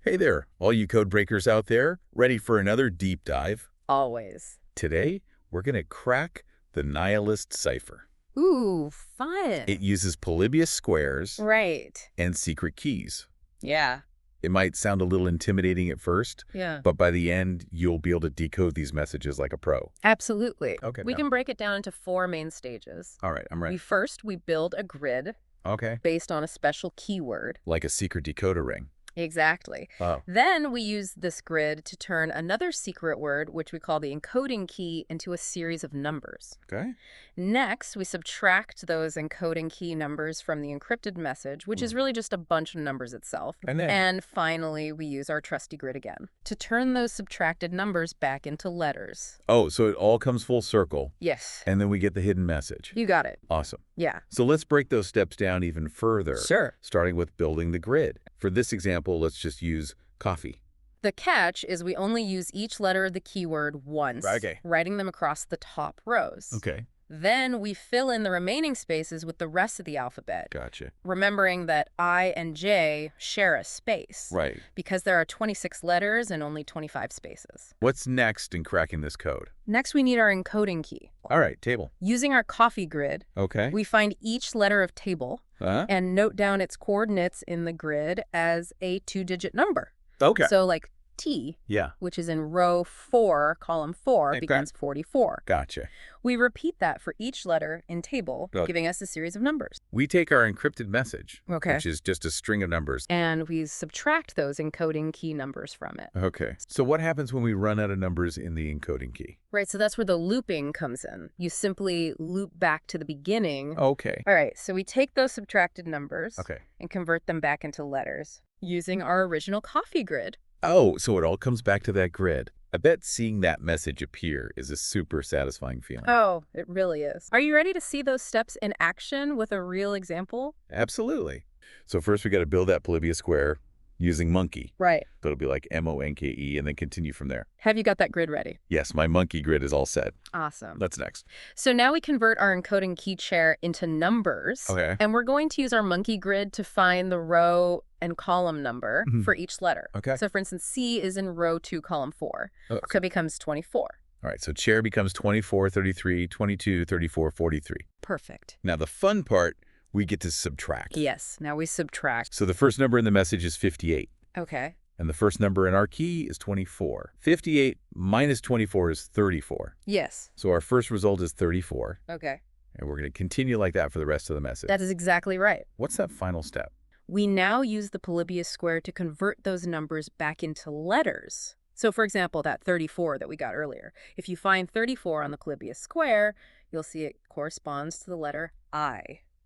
Hey there, all you code breakers out there, ready for another deep dive? Always. Today, we're going to crack the Nihilist Cipher. Ooh, fun. It uses Polybius squares Right. and secret keys. Yeah. It might sound a little intimidating at first, Yeah. but by the end, you'll be able to decode these messages like a pro. Absolutely. Okay, We now. can break it down into 4 main stages. All right, I'm ready. We build a grid Okay. based on a special keyword. Like a secret decoder ring. Exactly. Oh, Then we use this grid to turn another secret word, which we call the encoding key, into a series of numbers. okay. Next, we subtract those encoding key numbers from the encrypted message, which is really just a bunch of numbers itself. And then? And finally, we use our trusty grid again to turn those subtracted numbers back into letters. Oh, so it all comes full circle, Yes. and then we get the hidden message. You got it. Awesome. Yeah. So let's break those steps down even further. Sure. Starting with building the grid. For this example, let's just use coffee. The catch is we only use each letter of the keyword once, Okay. writing them across the top rows. Okay. Then we fill in the remaining spaces with the rest of the alphabet, Gotcha. remembering that I and J share a space. Right. Because there are 26 letters and only 25 spaces. What's next in cracking this code? Next, we need our encoding key. All right, table. Using our coffee grid, Okay. we find each letter of table Huh? and note down its coordinates in the grid as a 2-digit number. Okay. So like T, Yeah. which is in row 4, column 4, Okay. becomes 44. Gotcha. We repeat that for each letter in table, Okay. giving us a series of numbers. We take our encrypted message, Okay. which is just a string of numbers. And we subtract those encoding key numbers from it. Okay. So what happens when we run out of numbers in the encoding key? Right, so that's where the looping comes in. You simply loop back to the beginning. Okay. All right, so we take those subtracted numbers Okay. and convert them back into letters using our original coffee grid. Oh, so it all comes back to that grid. I bet seeing that message appear is a super satisfying feeling. Oh, it really is. Are you ready to see those steps in action with a real example? Absolutely. So first we got to build that Polybius square using monkey. Right. So it'll be like MONKE and then continue from there. Have you got that grid ready? Yes, my monkey grid is all set. Awesome. That's next. So now we convert our encoding key chair into numbers. Okay. And we're going to use our monkey grid to find the row and column number for each letter. Okay. So for instance, C is in row 2, column 4. Okay. So it becomes 24. All right, so chair becomes 24, 33, 22, 34, 43. Perfect. Now the fun part, we get to subtract. Yes, now we subtract. So the first number in the message is 58. Okay. And the first number in our key is 24. 58 minus 24 is 34. Yes. So our first result is 34. Okay. And we're going to continue like that for the rest of the message. That is exactly right. What's that final step? We now use the Polybius square to convert those numbers back into letters. So for example, that 34 that we got earlier. If you find 34 on the Polybius square, you'll see it corresponds to the letter I.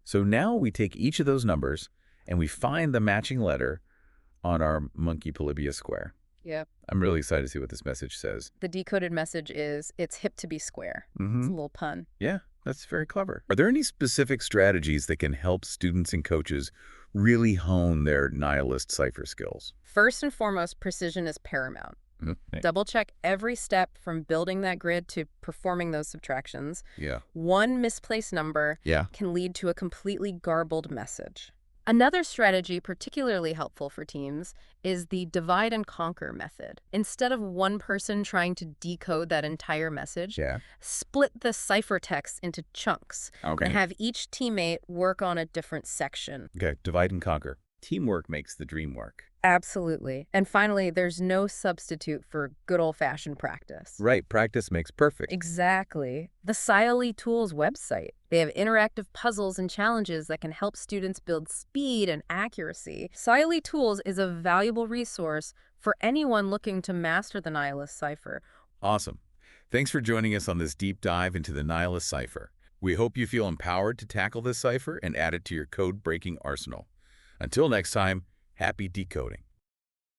So now we take each of those numbers and we find the matching letter on our monkey Polybius square. Yep. I'm really excited to see what this message says. The decoded message is, it's hip to be square. It's a little pun. Yeah, that's very clever. Are there any specific strategies that can help students and coaches really hone their nihilist cipher skills? First and foremost, precision is paramount. Double check every step from building that grid to performing those subtractions. Yeah. One misplaced number Yeah. can lead to a completely garbled message. Another strategy particularly helpful for teams is the divide and conquer method. Instead of one person trying to decode that entire message, Yeah. split the ciphertext into chunks Okay. and have each teammate work on a different section. Okay, divide and conquer. Teamwork makes the dream work. Absolutely. And finally, there's no substitute for good old-fashioned practice. Right, practice makes perfect. Exactly. The SciOly.Tools website. They have interactive puzzles and challenges that can help students build speed and accuracy. SciOly.Tools is a valuable resource for anyone looking to master the Nihilist cipher. Awesome. Thanks for joining us on this deep dive into the Nihilist cipher. We hope you feel empowered to tackle this cipher and add it to your code-breaking arsenal. Until next time, happy decoding.